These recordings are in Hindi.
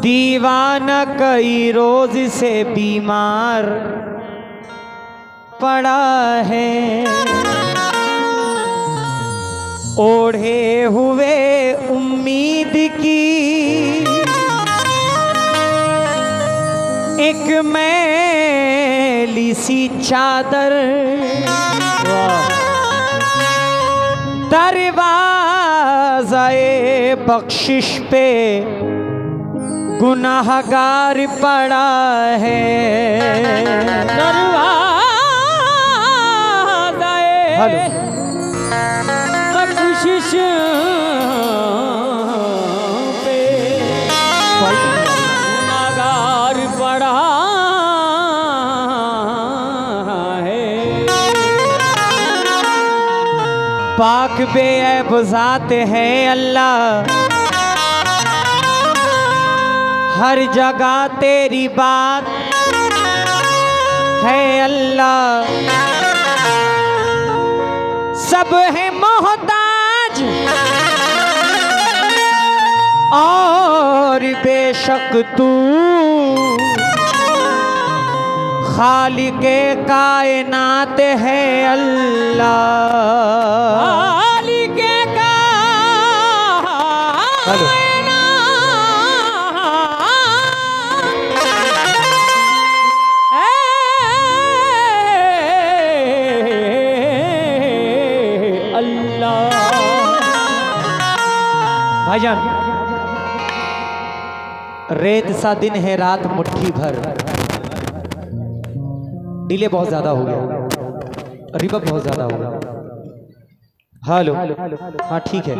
दीवाना कई रोज से बीमार पड़ा है, ओढ़े हुए उम्मीद की एक मैली सी चादर, दरवाज़े बख्शिश पे गुनाहगार पड़ा है। दरवाज़े बख्शिश पे गुनाहगार पड़ा है। पाक बेऐब ज़ात है अल्लाह, हर जगह तेरी बात है अल्लाह। सब है मोहताज और बेशक तू खालिके कायनात है अल्लाह। खालिके कायनात भाईजान, रेत सा दिन है रात मुट्ठी भर। डिले बहुत ज्यादा हो गया, रिवर्ब बहुत ज्यादा हो गया। हेलो, हाँ ठीक है।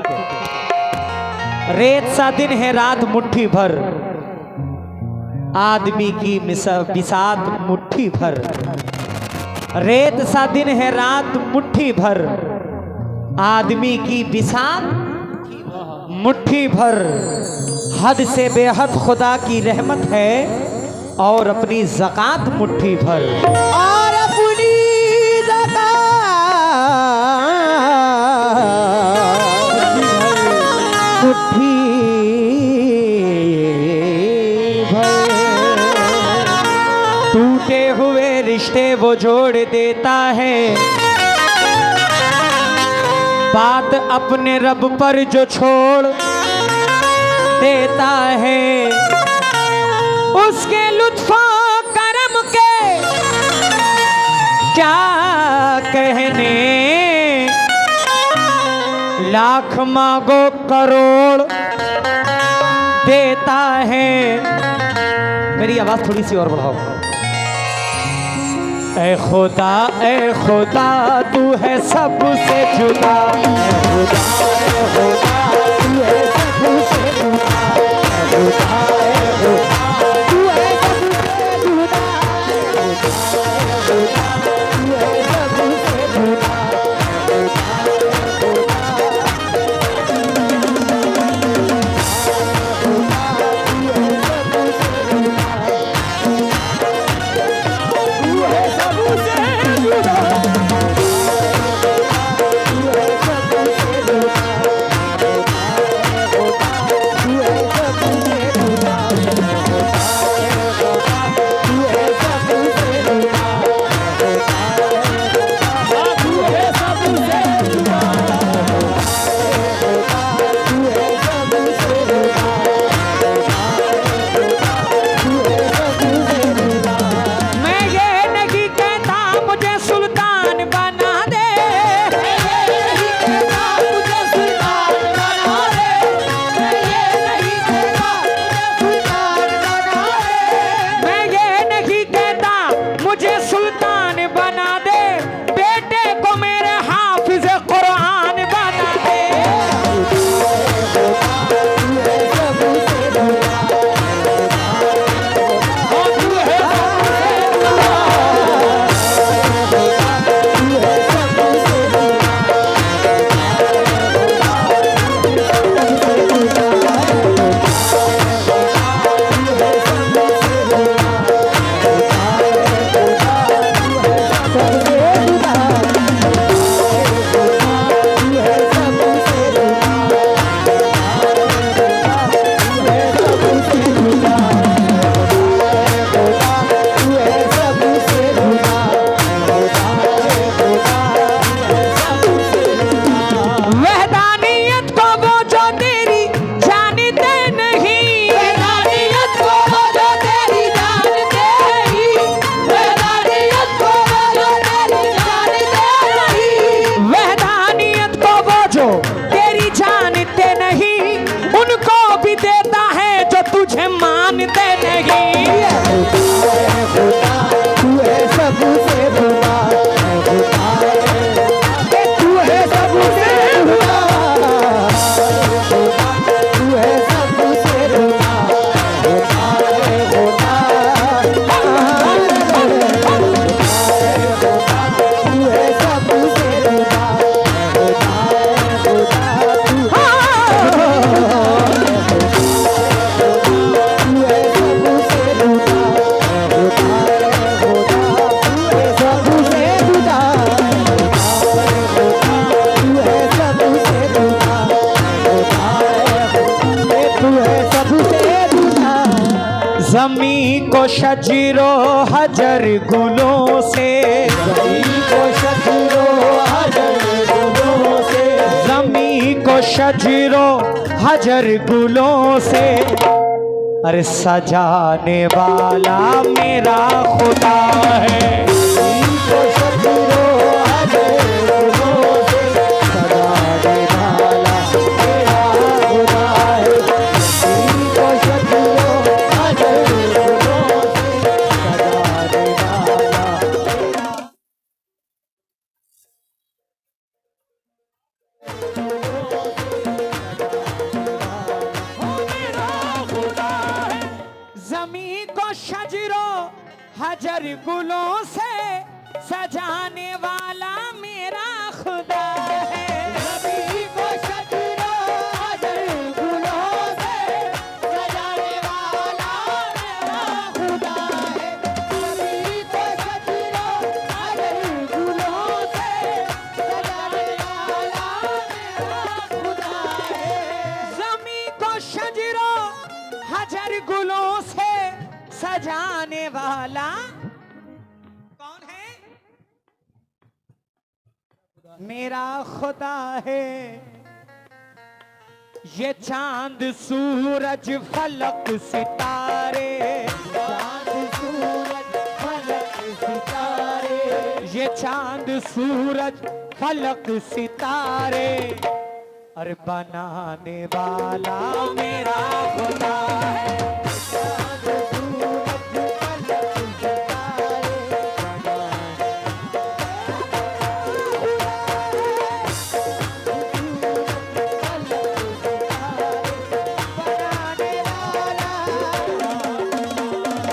रेत सा दिन है रात मुट्ठी भर, आदमी की बिसात मुट्ठी भर। रेत सा दिन है रात मुट्ठी भर, आदमी की बिसात मुट्ठी भर। हद से बेहद खुदा की रहमत है और अपनी ज़कात मुट्ठी भर। और अपनी ज़कात मुट्ठी भर। टूटे हुए रिश्ते वो जोड़ देता है, बात अपने रब पर जो छोड़ देता है। उसके लुत्फ़ो करम के क्या कहने, लाख मांगो करोड़ देता है। मेरी आवाज थोड़ी सी और बढ़ाओ। ए खुदा तू है सबसे जुदा, ए खुदा तू है सबसे जुदा, ए खुदा तू है सबसे जुदा, ए खुदा तू है सबसे जुदा। जमी को शजरो हजर गुलों से, जमी को शजरो हजर गुलों से, जमी को शजरो हजर गुलों से, अरे सजाने वाला मेरा खुदा है। जमी को शजरो हजर गुलों से, सजाने वाला मेरा खुदा है। जमी को शजरो हजर गुलों से, सजाने वाला जमी को शजरो हजर गुलों से सजाने वाला मेरा खुदा है। जमी को शजरो हजर गुलों से, सजाने वाला मेरा खुदा है। जमी को शजरो हजर गुलों से, सजाने वाला मेरा खुदा है। जमी को शजरो हजर गुलों से सजाने वाला कौन है? मेरा खुदा है। ये चांद सूरज फलक सितारे, चाँद सूरज फलक सितारे, ये चांद सूरज फलक सितारे, अरे बनाने वाला मेरा खुदा है। चाँद सूरज फलक सितारे, बनाने वाला मेरा खुदा है।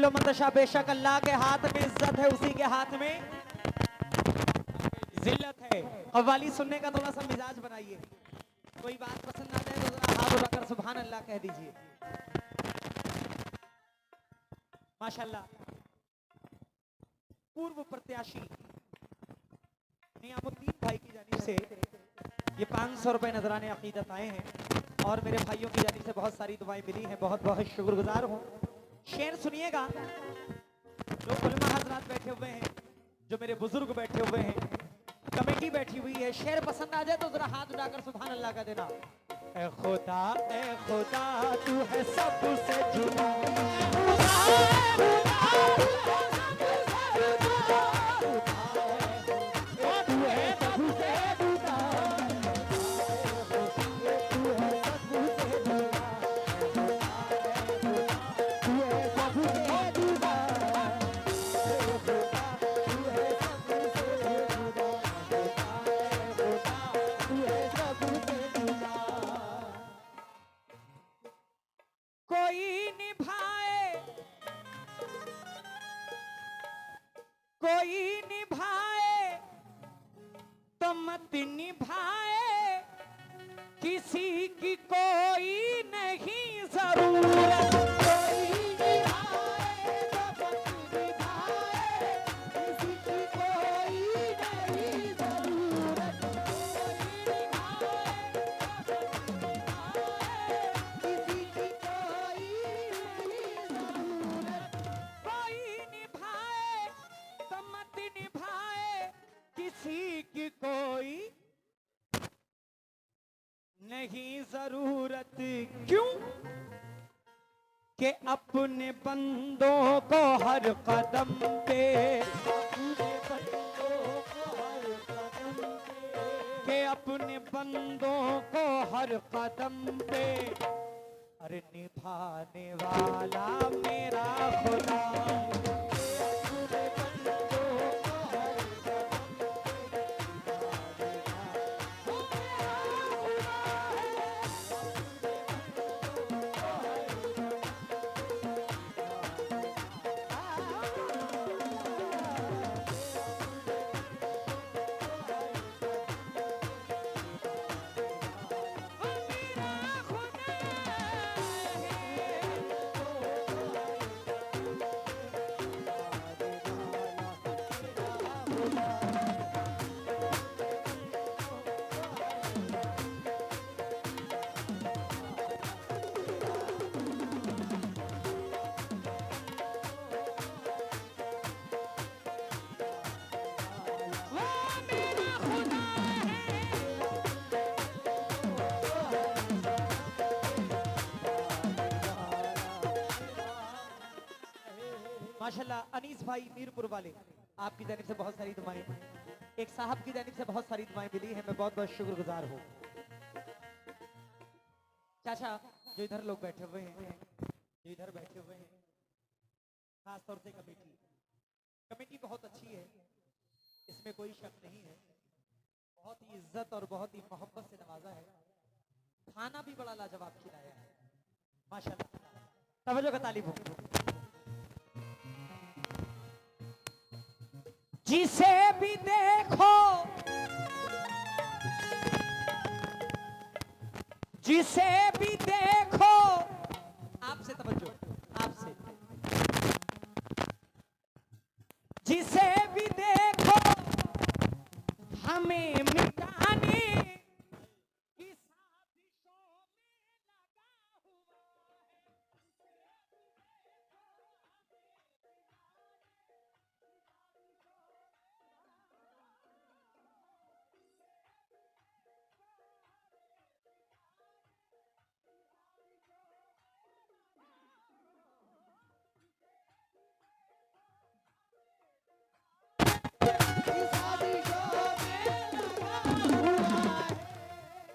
मंतशा बेशक अल्लाह के हाथ में इज्जत है, उसी के हाथ में जिल्लत है। कव्वाली सुनने का थोड़ा सा मिजाज बनाइए। कोई बात पसंद ना आए तो जरा हाथ उठाकर सुभान अल्लाह कह दीजिए। माशाल्लाह। पूर्व प्रत्याशी नियामुद्दीन भाई की जानिब से ये 500 रुपए नजराने अकीदत आए हैं और मेरे भाइयों की जानिब से बहुत सारी दुआएं मिली हैं। बहुत बहुत शुक्रगुजार हूँ। शेर सुनिएगा। जो उलमा हजरात बैठे हुए हैं, जो मेरे बुजुर्ग बैठे हुए हैं, कमेटी बैठी हुई है, शेर पसंद आ जाए तो जरा हाथ उठाकर सुभान अल्लाह का देना। ए खुदा तू है सबसे जुदा, कोई निभाए तो मत निभाए, किसी की कोई नहीं जरूरत। कोई निभाए तो मत निभाए, किसी की कोई नहीं जरूरत। कोई निभाए तो मत निभाए, किसी की कोई नहीं जरूरत। कोई निभाए तो मत निभाए, किसी की कोई नहीं जरूरत। क्यों? कि अपने बंदों को हर कदम पे, अपने बंदों को हर कदम पे, के अपने बंदों को हर कदम पे, अरे निभाने वाला मेरा खुदा। अपने बंदों को हर कदम पे, माशाल्लाह अनीस भाई मीरपुर वाले, आपकी जानिब से बहुत सारी दुआएं, एक साहब की जानिब से बहुत सारी दुआएं मिली हैं, मैं बहुत बहुत शुक्रगुजार हूँ। चाचा जो इधर लोग बैठे हुए हैं, जो इधर बैठे हुए हैं, खास तौर से कमेटी, कमेटी बहुत अच्छी है, इसमें कोई शक नहीं है। बहुत ही इज्जत और बहुत ही मोहब्बत से नवाजा है, खाना भी बड़ा लाजवाब खिलाया है माशाल्लाह। तवज्जो का तालिब हो। जिसे भी देखो, जिसे भी देखो, आपसे तवज्जो, आपसे, जिसे भी देखो हमें मिटाने की साजिशों में लगा हुआ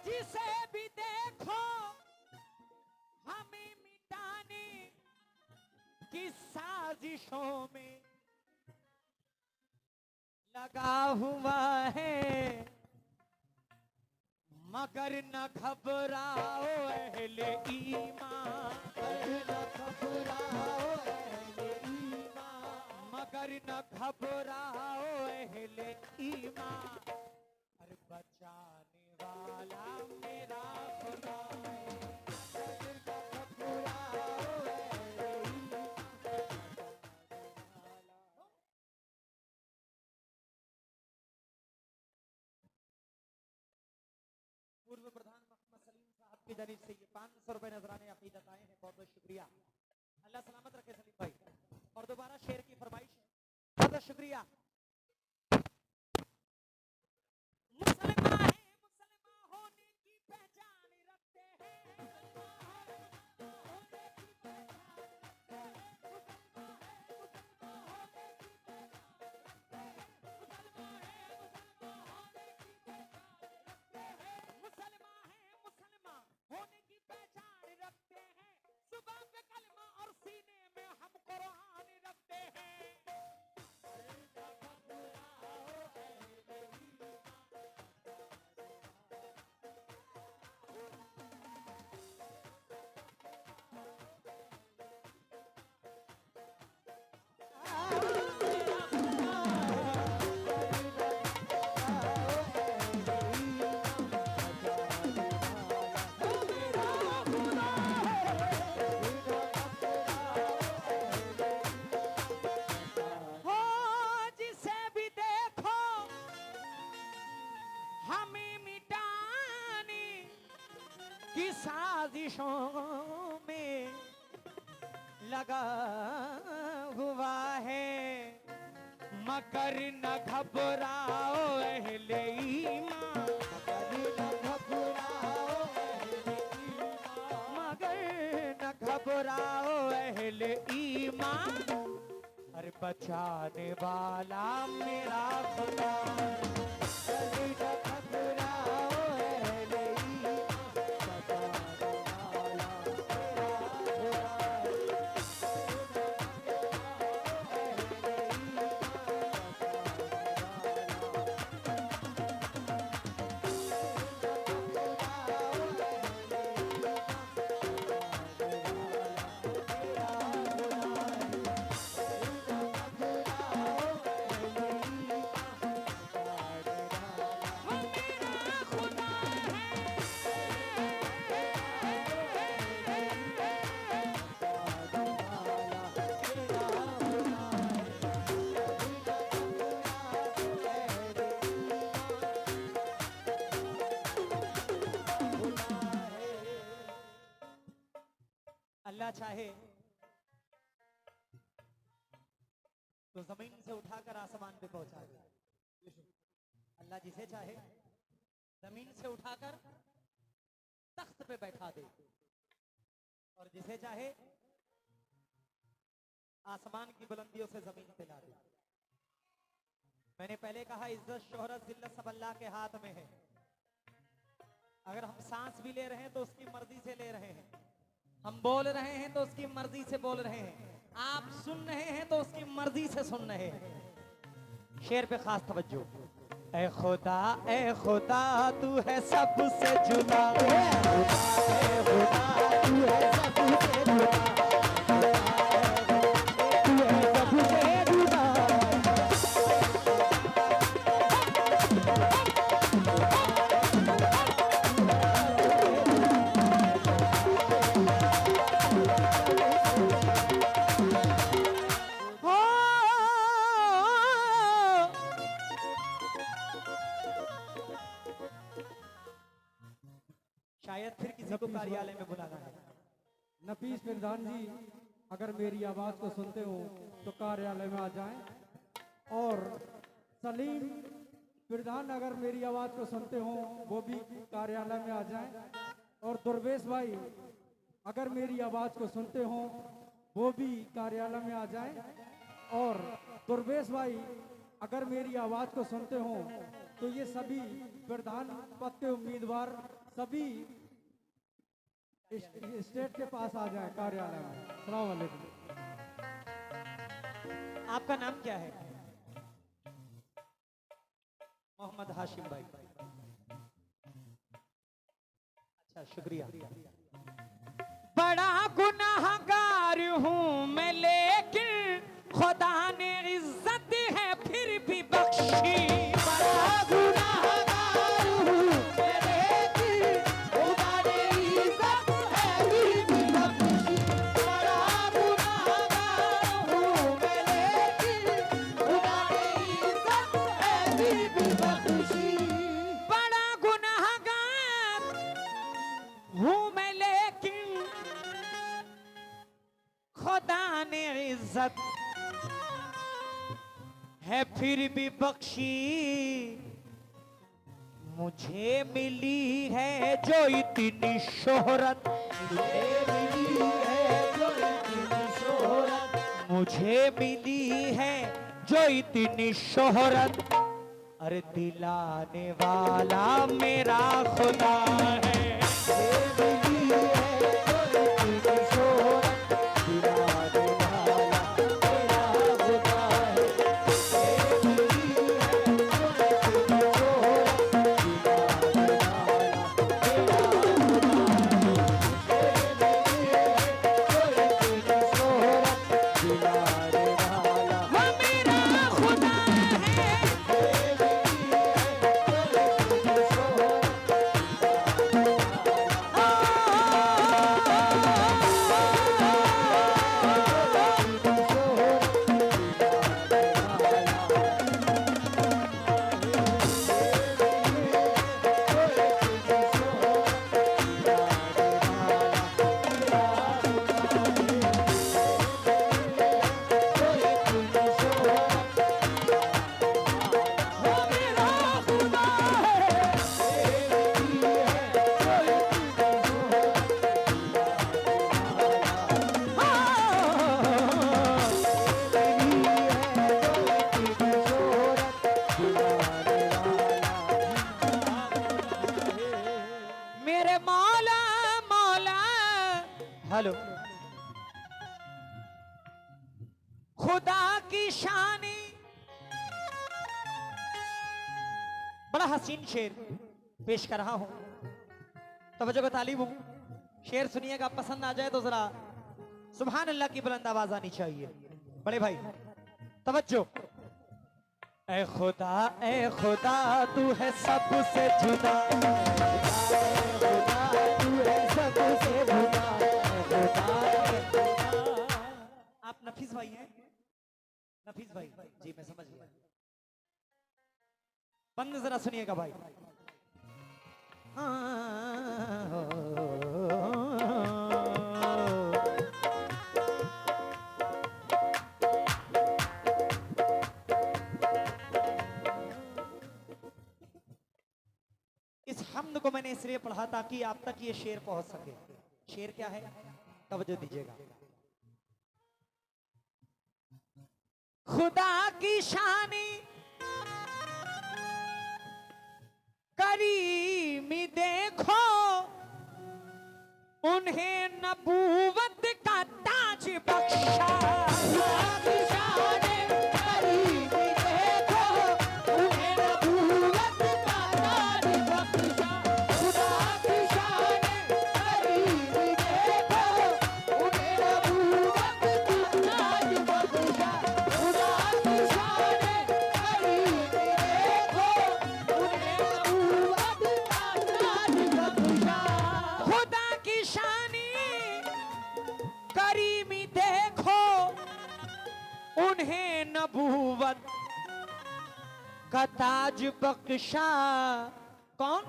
जिसे भी देखो हमें मिटाने की साजिशों में लगा हुआ है, मगर न घबराओ अहले ईमान, न घबराओ अहले ईमान, मगर न घबराओ अहले ईमान, हर बचाने वाला मेरा खुदा है। पूर्व प्रधान मोहम्मद सलीम साहब की जानिब से ये 500 रुपए नजराने अकीदत आए हैं, बहुत बहुत शुक्रिया, अल्लाह सलामत रखे सलीम भाई। और दोबारा शेर की फरमाइश है, बहुत बहुत शुक्रिया। मुसलमान है, मुसलमान होने की पहचान रखते हैं, मुसलमान है, मुसलमान होने की पहचान रखते हैं, सुबह पे कलमा और सीने में हम कुरान रखते हैं। हो जिसे भी देखो हमें मिटाने की साजिशों में लगा हुआ है, मगर न घबराओ अहले ईमान, मगर न घबराओ अहले ईमान, हर बचाने वाला मेरा खुदा है। अल्लाह चाहे तो जमीन से उठाकर आसमान पे पहुंचा दे, अल्लाह जिसे चाहे जमीन से उठाकर तख्त पे बैठा दे, और जिसे चाहे आसमान की बुलंदियों से जमीन पे ला दे। मैंने पहले कहा इज्जत शोहरत जिल्लत सब अल्लाह के हाथ में है। अगर हम सांस भी ले रहे हैं तो उसकी मर्जी से ले रहे हैं, हम बोल रहे हैं तो उसकी मर्जी से बोल रहे हैं, आप सुन रहे हैं तो उसकी मर्जी से सुन रहे हैं। शेर पे खास तवज्जो। ए खुदा तू है सबसे जुदा, ए खुदा तू है सबसे जुदा, तू है सबसे जुदा। शायद फिर किसी को कार्यालय में बुलाना है। नफीस प्रधान जी, अगर मेरी आवाज को सुनते हो तो कार्यालय में आ जाएं। और सलीम प्रधान अगर मेरी आवाज को सुनते हो वो भी कार्यालय में आ जाएं। और दुर्वेश भाई अगर मेरी आवाज को सुनते हो वो भी कार्यालय में आ जाएं। और दुर्वेश भाई अगर मेरी आवाज को सुनते हो तो ये सभी प्रधान पद के उम्मीदवार सभी स्टेट के पास आ जाए कार्यालय में। अस्सलाम वालेकुम। आपका नाम क्या है? मोहम्मद हाशिम भाई। अच्छा, शुक्रिया। बड़ा गुनाहगार हूं मैं लेकिन खुदा ने इज्जत है फिर भी बख्शी। बड़ा गुनाहगार हूं मैं लेकिन खुदा ने इज्जत है फिर भी बख्शी। बड़ा गुनाहगार हूं मैं लेकिन खुदा ने इज्जत है फिर भी बख्शी। बड़ा गुनाहगार हूं मैं लेकिन खुदा ने इज्जत है फिर भी बख्शी। मुझे मिली है जो इतनी शोहरत, मुझे मिली है जो इतनी शोहरत, मुझे मिली है जो इतनी शोहरत। अरे दिलाने वाला मेरा खुदा है। मुझे मिली है जो इतनी शोहरत, दिलाने वाला मेरा खुदा है। मेरे मौला मौला हेलो खुदा की शानी। बड़ा हसीन शेर पेश कर रहा हूं, तवज्जो का तालिब हूं। शेर सुनिएगा, पसंद आ जाए तो जरा सुभान अल्लाह की बुलंद आवाज आनी चाहिए। बड़े भाई तवज्जो। ए खुदा तू है सबसे जुदा, तू है सबसे जुदा। आप नफीस भाई हैं? नफीस भाई जी, मैं समझ गया। बंद जरा सुनिएगा भाई। इस हम्द को मैंने इसलिए पढ़ा ताकि आप तक ये शेर पहुंच सके। शेर क्या है, तवज्जो दीजिएगा। खुदा की शानी करीमी देखो, उन्हें नबूवत का ताज बख्शा। खुदा की शान करीमी देखो, उन्हें नबूवत का ताज बख्शा। खुदा की शान करीमी देखो, उन्हें नबूवत का ताज बख्शा। खुदा की शान करीमी देखो, उन्हें नबूवत का ताज बख्शा। खुदा की शानी करीमी देखो, उन्हें नबूवत का ताज बख्शा। कौन?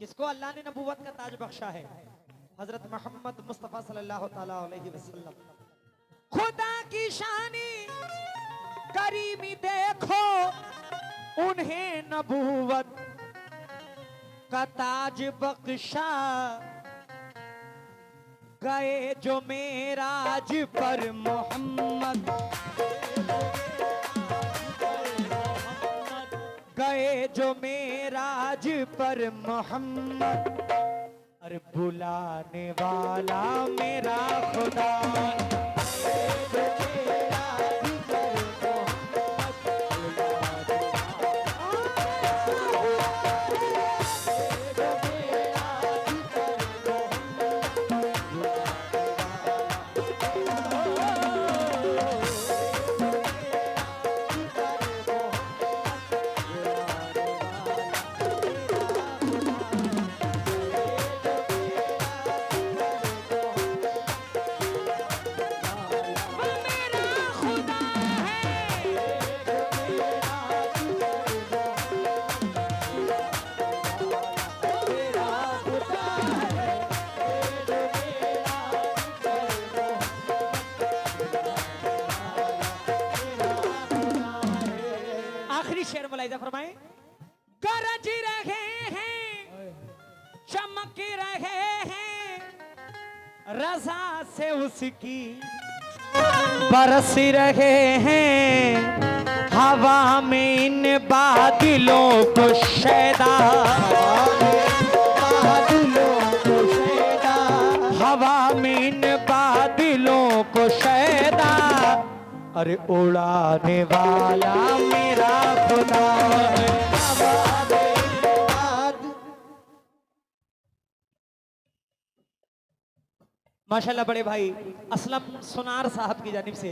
किसको अल्लाह ने नबूवत का ताज बख्शा है? हजरत मोहम्मद मुस्तफा सल्लल्लाहु ताला अलैहि वसल्लम। खुदा की शानी करीमी देखो, उन्हें नबूवत का ताज बख्शा। गए जो मेराज पर मोहम्मद, गए जो मेराज पर मोहम्मद, अरे बुलाने वाला मेरा खुदा। आखिरी शेर मुलाहिजा फरमाए। गरज रहे हैं, चमक रहे हैं, रजा से उसकी बरस रहे हैं। हवा में इन बादलों को शैदा, हवा में इन बादलों को शैदा, अरे उड़ाने वाला मेरा खुदा है। माशाल्लाह बड़े भाई असलम सुनार साहब की जानिब से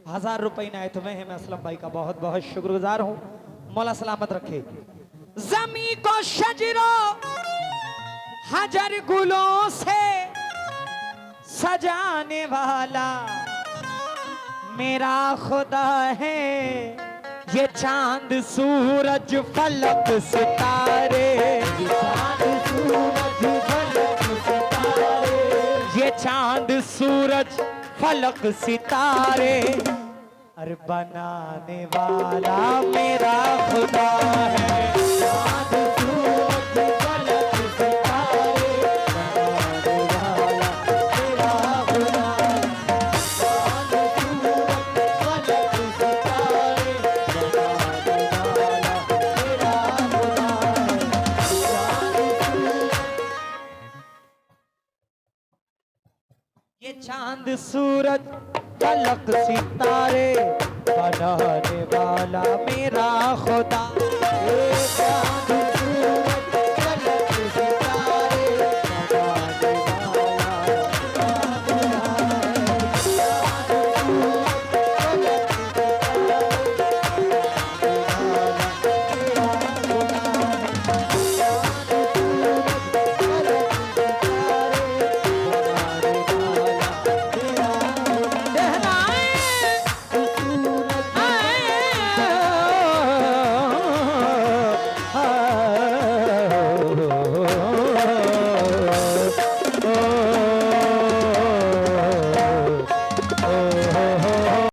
1000 रुपए इनायत हुए हैं। मैं असलम भाई का बहुत बहुत शुक्रगुजार हूँ। मौला सलामत रखे। जमी को शजरो हजर गुलों से सजाने वाला मेरा खुदा है। ये चांद सूरज फलक सितारे, चांद सूरज फलक सितारे, ये चांद सूरज फलक सितारे, अरे बनाने वाला मेरा खुदा है। चांद सूरज फलक सितारे, बनाने वाला मेरा खुदा है। चांद सूरज फलक सितारे, बनाने वाला मेरा खुदा है। ये चांद सूरज फलक सितारे बनाने वाला मेरा खुदा